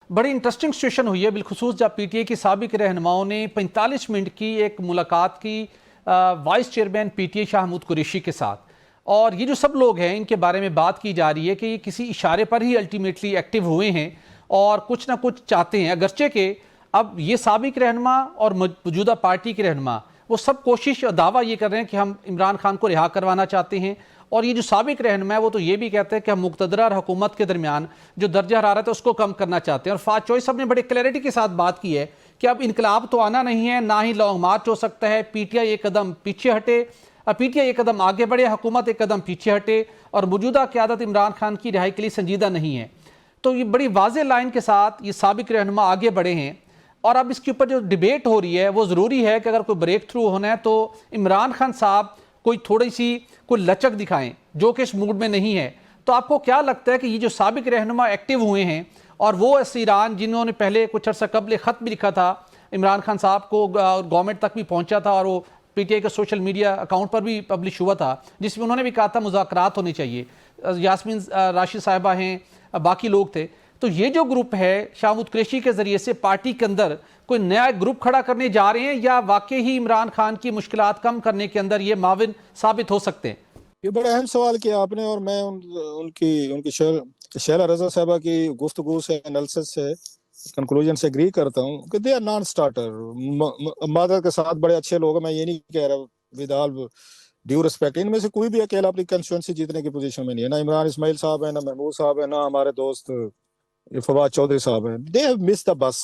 بڑی interesting situation ہوئی ہے بالخصوص جب پی ٹی اے کی سابق رہنماؤں نے 45 منٹ کی ایک ملاقات کی vice chairman P T A Shah Mahmood Qureshi کے ساتھ، اور یہ جو سب لوگ ہیں ان کے بارے میں بات کی جا رہی ہے کہ یہ کسی اشارے پر ہی الٹیمیٹلی ایکٹیو ہوئے ہیں اور کچھ نہ کچھ چاہتے ہیں، اگرچہ کہ اب یہ سابق رہنما اور موجودہ پارٹی کے رہنما وہ سب کوشش اور دعویٰ یہ کر رہے ہیں کہ ہم عمران خان کو رہا کروانا چاہتے ہیں، اور یہ جو سابق رہنما ہے وہ تو یہ بھی کہتے ہیں کہ ہم مقتدرہ اور حکومت کے درمیان جو درجہ حرارت ہے اس کو کم کرنا چاہتے ہیں۔ اور فواد چوہدری صاحب نے بڑے کلیئرٹی کے ساتھ بات کی ہے کہ اب انقلاب تو آنا نہیں ہے، نہ ہی لانگ مارچ ہو سکتا ہے، پی ٹی آئی ایک قدم پیچھے ہٹے، پی ٹی آئی ایک قدم آگے بڑھے، حکومت ایک قدم پیچھے ہٹے، اور موجودہ قیادت عمران خان کی رہائی کے لیے سنجیدہ نہیں ہے۔ تو یہ بڑی واضح لائن کے ساتھ یہ سابق رہنما آگے بڑھے ہیں، اور اب اس کے اوپر جو ڈیبیٹ ہو رہی ہے وہ ضروری ہے کہ اگر کوئی بریک تھرو ہونا ہے تو عمران خان صاحب کوئی تھوڑی سی کوئی لچک دکھائیں، جو کہ اس موڈ میں نہیں ہے۔ تو آپ کو کیا لگتا ہے کہ یہ جو سابق رہنما ایکٹیو ہوئے ہیں، اور وہ ایران جنہوں نے پہلے کچھ عرصہ قبل خط بھی لکھا تھا عمران خان صاحب کو، گورنمنٹ تک بھی پہنچا تھا، اور وہ پی ٹی آئی کے سوشل میڈیا اکاؤنٹ پر بھی پبلش ہوا تھا، جس میں انہوں نے بھی کہا تھا مذاکرات ہونے چاہیے، یاسمین راشد صاحبہ ہیں، باقی لوگ تھے، تو یہ جو گروپ ہے شاہ محمود قریشی کے ذریعے سے پارٹی کے اندر کوئی نیا گروپ کھڑا کرنے جا رہے ہیں، یا واقعی ہی عمران خان کی مشکلات کم کرنے کے اندر یہ معاون ثابت ہو سکتے ہیں؟ یہ بڑا اہم سوال کیا آپ نے، اور میں ان کی شیلا رضا صاحبہ کی گفتگو سے انالیسس سے کنکلوژن سے اگری کرتا ہوں کہ دے آر نان سٹارٹر، معذرت کے ساتھ بڑے اچھے لوگ ہیں، میں یہ نہیں کہہ رہا ود آل ڈیو ریسپیکٹ، ان میں سے کوئی بھی اکیلا اپنی کنسٹیچوئنسی جیتنے کی پوزیشن میں نہیں ہے، نہ عمران اسماعیل صاحب ہے، نہ محمود صاحب ہے، نہ ہمارے دوست فواد چودھری صاحب ہیں۔ دے ہیو مس دا بس،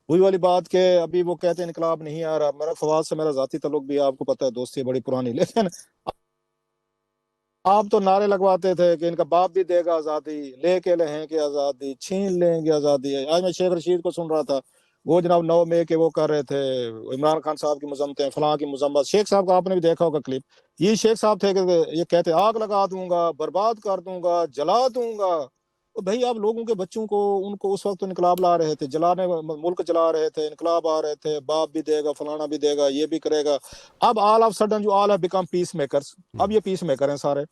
وہی والی بات کہ ابھی وہ کہتے ہیں انقلاب نہیں آ رہا، میرا فواد سے میرا ذاتی تعلق بھی آپ کو پتہ ہے، دوستی بڑی پرانی، لیکن آپ تو نعرے لگواتے تھے کہ ان کا باپ بھی دے گا آزادی، لے کے لہیں گے آزادی، چھین لیں گے آزادی۔ آج میں شیخ رشید کو سن رہا تھا، وہ جناب 9 مئی کے وہ کر رہے تھے عمران خان صاحب کی مذمتیں، فلاں کی مذمت۔ شیخ صاحب کا آپ نے بھی دیکھا ہوگا کلپ، یہ شیخ صاحب تھے کہ یہ کہتے آگ لگا دوں گا، برباد کر دوں گا، جلا دوں گا۔ بھائی آپ لوگوں کے بچوں کو، ان کو اس وقت انقلاب لا رہے تھے، جلانے ملک جلا رہے تھے، انقلاب آ رہے تھے، باپ بھی دے گا، فلانا بھی دے گا، یہ بھی کرے گا۔ اب آل of sudden you all have become peacemakers, اب یہ پیس میکر ہیں سارے،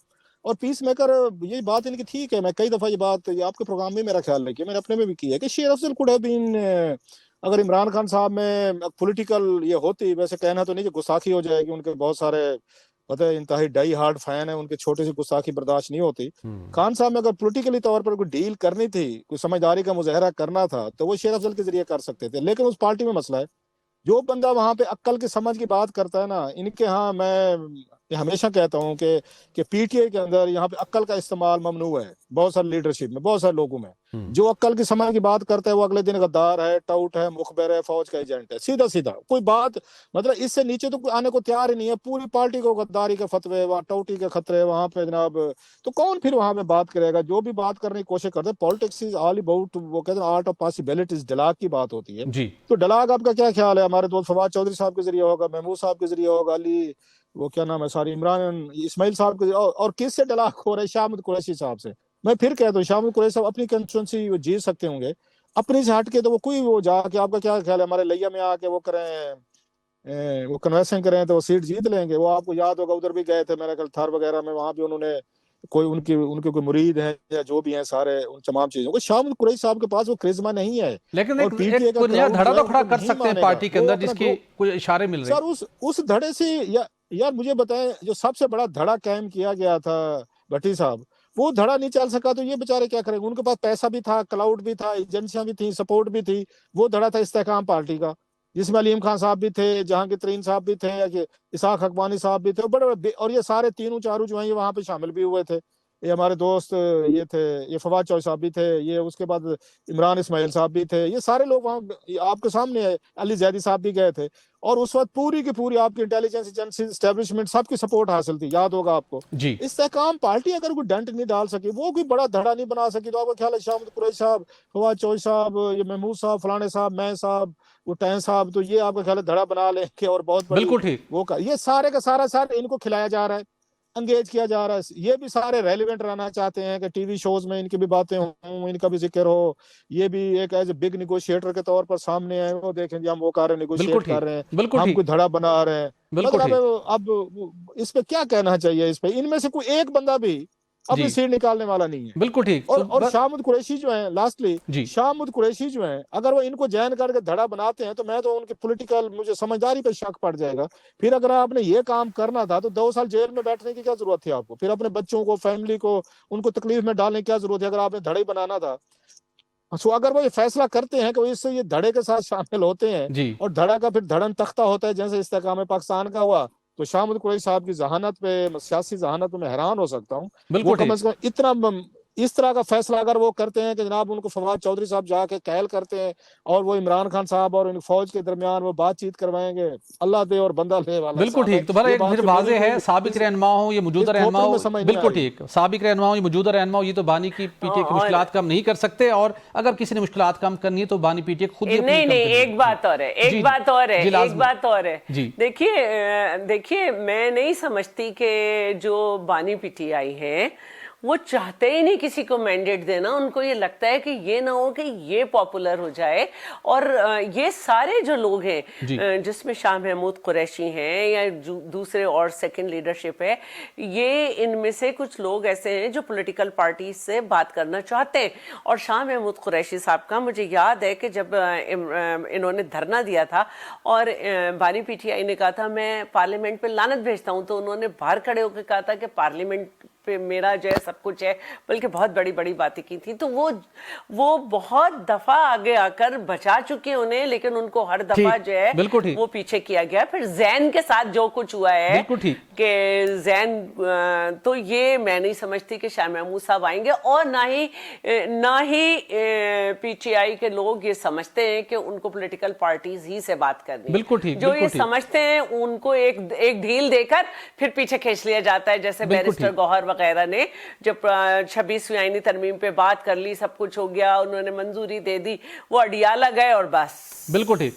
اور پیس میکر یہ بات ان کی ٹھیک ہے۔ میں کئی دفعہ یہ بات آپ کے پروگرام میں میرا خیال رکھیے، میں نے اپنے میں بھی کی ہے کہ شیر افضل کوڈ ہیو بین، اگر عمران خان صاحب میں پولیٹیکل یہ ہوتی، ویسے کہنا تو نہیں کہ گستاخی ہو جائے گی، ان کے بہت سارے پتہ ہے انتہائی ڈائی ہارڈ فین ہیں، ان کے چھوٹے سی گستاخی برداشت نہیں ہوتی۔ خان صاحب میں اگر پولیٹیکلی طور پر کوئی ڈیل کرنی تھی، کوئی سمجھداری کا مظاہرہ کرنا تھا، تو وہ شیر افضل کے ذریعے کر سکتے تھے، لیکن اس پارٹی میں مسئلہ ہے، جو بندہ وہاں پہ عقل کی سمجھ کی بات کرتا ہے نا، ان کے ہاں میں ہمیشہ کہتا ہوں کہ پی ٹی اے کے اندر یہاں پہ عقل کا استعمال ممنوع ہے، بہت سارے لیڈرشپ میں، بہت سارے لوگوں میں۔ جو عقل کی سمجھ کی بات کرتا ہے وہ اگلے دن غدار ہے، ٹاؤٹ ہے، مخبر ہے، فوج کا ایجنٹ ہے، سیدھا سیدھا کوئی بات، مطلب اس سے نیچے تو آنے کو تیار ہی نہیں ہے۔ پوری پارٹی کو غداری کے فتوے، وہاں ٹاؤٹی کے خطرے وہاں پہ جناب، تو کون پھر وہاں پہ بات کرے گا؟ جو بھی بات کرنے کی کوشش کرتے ہیں، پالیٹکس از آل اباؤٹ، وہ کہتے ہیں آرٹ آف پاسبلٹیز، ڈلاگ کی بات ہوتی ہے۔ جی تو ڈلاگ آپ کا کیا خیال ہے؟ ہمارے دوست فواد چودھری صاحب کے ذریعے ہوگا، محمود صاحب کے ذریعے ہوگا، علی وہ کیا نام ہے، ساری عمران اسماعیل صاحب کے، اور کس سے ڈلاگ ہو رہا ہے؟ شاہ محمود قریشی صاحب سے۔ میں پھر کہتا ہوں شاہ محمود قریشی صاحب اپنی کنسٹیچوئنسی وہ جیت سکتے ہوں گے، اپنی سے ہٹ کے تو وہ کوئی وہ جا کے، آپ کا کیا خیال ہے ہمارے لیا میں آ کے وہ کریں، وہ کنوینسن کریں تو وہ سیٹ جیت لیں گے؟ وہ آپ کو یاد ہوگا ادھر بھی گئے تھے میرے خیال تھار وغیرہ میں، وہاں بھی انہوں نے کوئی ان کے کوئی مرید ہیں یا جو بھی ہیں سارے، ان تمام چیزوں کو شاہ محمود قریشی صاحب کے پاس وہ کرزما نہیں ہے، لیکن اور پی ٹی اے کا کوئی نیا کراؤڈ دھڑا جو ہے تو ان کھڑا کو کر نہیں سکتے ہیں مانے گا۔ پارٹی کے وہ اندر اپنا جس کی کوئی اشارے مل رہے ہیں۔ سر اس دھڑے سے یار مجھے بتائیں، جو سب سے بڑا دھڑا قائم کیا گیا تھا بھٹی صاحب، وہ دھڑا نہیں چل سکا تو یہ بیچارے کیا کریں گے؟ ان کے پاس پیسہ بھی تھا، کلاؤڈ بھی تھا، ایجنسیاں بھی تھیں، سپورٹ بھی تھی۔ وہ دھڑا تھا استحکام پارٹی کا، جس میں علیم خان صاحب بھی تھے، جہانگیر ترین صاحب بھی تھے، اسحاق حقانی صاحب بھی تھے، بڑے بڑے، اور یہ سارے تینوں چاروں جو ہیں یہ وہاں پہ شامل بھی ہوئے تھے۔ یہ ہمارے دوست یہ تھے، یہ فواد چوہدری صاحب بھی تھے، یہ اس کے بعد عمران اسماعیل صاحب بھی تھے، یہ سارے لوگ وہاں آپ کے سامنے ہے، علی زیدی صاحب بھی گئے تھے، اور اس وقت پوری کی پوری آپ کی انٹیلیجنس ایجنسی اسٹیبلشمنٹ سب کی سپورٹ حاصل تھی، یاد ہوگا آپ کو۔ جی استحکام پارٹی اگر کوئی ڈنٹ نہیں ڈال سکی، وہ کوئی بڑا دھڑا نہیں بنا سکی، تو آپ کا خیال ہے شاہ محمود قریشی صاحب، فواد چوہدری صاحب، یہ محمود صاحب، فلانے صاحب، میں صاحب، وہ ٹین صاحب، تو یہ آپ کا خیال ہے دھڑا بنا لیں کہ اور بہت بڑی بالکل ٹھیک۔ وہ کا یہ سارے کا سارا ان کو کھلایا جا رہا ہے، انگیج کیا جا رہا ہے۔ یہ بھی سارے ریلیونٹ رہنا چاہتے ہیں کہ ٹی وی شوز میں ان کی بھی باتیں ہوں، ان کا بھی ذکر ہو، یہ بھی ایک ایز اے بگ نیگوشیٹر کے طور پر سامنے آئے، وہ دیکھیں جی ہم وہ کر رہے ہیں، بالکل نیگوشیٹ کر ٹھیک، رہے ہیں، بالکل ہم ٹھیک، کوئی دھڑا بنا رہے ہیں۔ بالکل مطلب ٹھیک۔ اب اس پہ کیا کہنا چاہیے؟ اس پہ ان میں سے کوئی ایک بندہ بھی اپنی سیٹ نکالنے والا نہیں ہے. بالکل ٹھیک. اور شاہمود قریشی جو ہیں لاسٹلی شاہمود قریشی جو ہیں اگر وہ ان کو جوائن کر کے دھڑا بناتے ہیں تو میں تو ان کی پولیٹیکل مجھے سمجھداری پہ شک پڑ جائے گا. پھر اگر آپ نے یہ کام کرنا تھا تو 2 سال جیل میں بیٹھنے کی کیا ضرورت تھی آپ کو؟ پھر اپنے بچوں کو فیملی کو ان کو تکلیف میں ڈالنے کی کیا ضرورت ہے اگر آپ نے دھڑے بنانا تھا؟ سو اگر وہ یہ فیصلہ کرتے ہیں کہ وہ اس سے یہ دھڑے کے ساتھ شامل ہوتے ہیں اور دھڑا کا پھر دھڑن تختہ ہوتا ہے جیسے استحکام پاکستان کا ہوا، تو شاہمود قریشی صاحب کی ذہانت پہ، سیاسی ذہانت پہ میں حیران ہو سکتا ہوں. وہ کم از کم اتنا اس طرح کا فیصلہ اگر وہ کرتے ہیں کہ جناب ان کو فواد چودھری صاحب جا کے قائل کرتے ہیں اور وہ عمران خان صاحب اور ان فوج کے درمیان وہ بات چیت کروائیں گے، اللہ دے اور بندہ لے والا. بالکل ٹھیک. تو بھلا ایک پھر واضح ہے سابق رہنما ہوں یہ موجودہ رہنما ہوں، بالکل ٹھیک، سابق رہنما ہوں یہ موجودہ رہنما ہوں، یہ تو بانی کی پی ٹی اے کی مشکلات کم نہیں کر سکتے، اور اگر کسی نے مشکلات کم کرنی ہے تو بانی پی ٹی اے خود نہیں ایک بات اور ہے. دیکھیے میں نہیں سمجھتی کہ جو بانی پی ٹی آئی ہے وہ چاہتے ہی نہیں کسی کو مینڈیٹ دینا. ان کو یہ لگتا ہے کہ یہ نہ ہو کہ یہ پاپولر ہو جائے. اور یہ سارے جو لوگ ہیں جس میں شاہ محمود قریشی ہیں یا دوسرے اور سیکنڈ لیڈرشپ ہے، یہ ان میں سے کچھ لوگ ایسے ہیں جو پولیٹیکل پارٹی سے بات کرنا چاہتے ہیں. اور شاہ محمود قریشی صاحب کا مجھے یاد ہے کہ جب انہوں نے دھرنا دیا تھا اور بانی پی ٹی آئی نے کہا تھا میں پارلیمنٹ پہ لعنت بھیجتا ہوں، تو انہوں نے باہر کھڑے ہو کے کہا تھا کہ پارلیمنٹ پہ میرا جو ہے سب کچھ ہے، بلکہ بہت بڑی بڑی باتیں کی تھی. تو وہ بہت دفعہ آگے آ کر بچا چکے انہیں، لیکن ان کو ہر دفعہ جو ہے وہ پیچھے کیا گیا. پھر زین کے ساتھ جو کچھ ہوا ہے کہ زین، تو یہ میں نہیں سمجھتی کہ شاہ محمود صاحب آئیں گے، اور نہ ہی پی ٹی آئی کے لوگ یہ سمجھتے ہیں کہ ان کو پولیٹیکل پارٹیز ہی سے بات کرنی. جو یہ سمجھتے ہیں ان کو ایک ڈھیل دے کر پھر پیچھے کھینچ لیا جاتا ہے، جیسے بیرسٹر گوہر وغیرہ نے جب 26ویں آئینی ترمیم پہ بات کر لی، سب کچھ ہو گیا، انہوں نے منظوری دے دی، وہ اڈیالہ گئے اور بس. بالکل ٹھیک.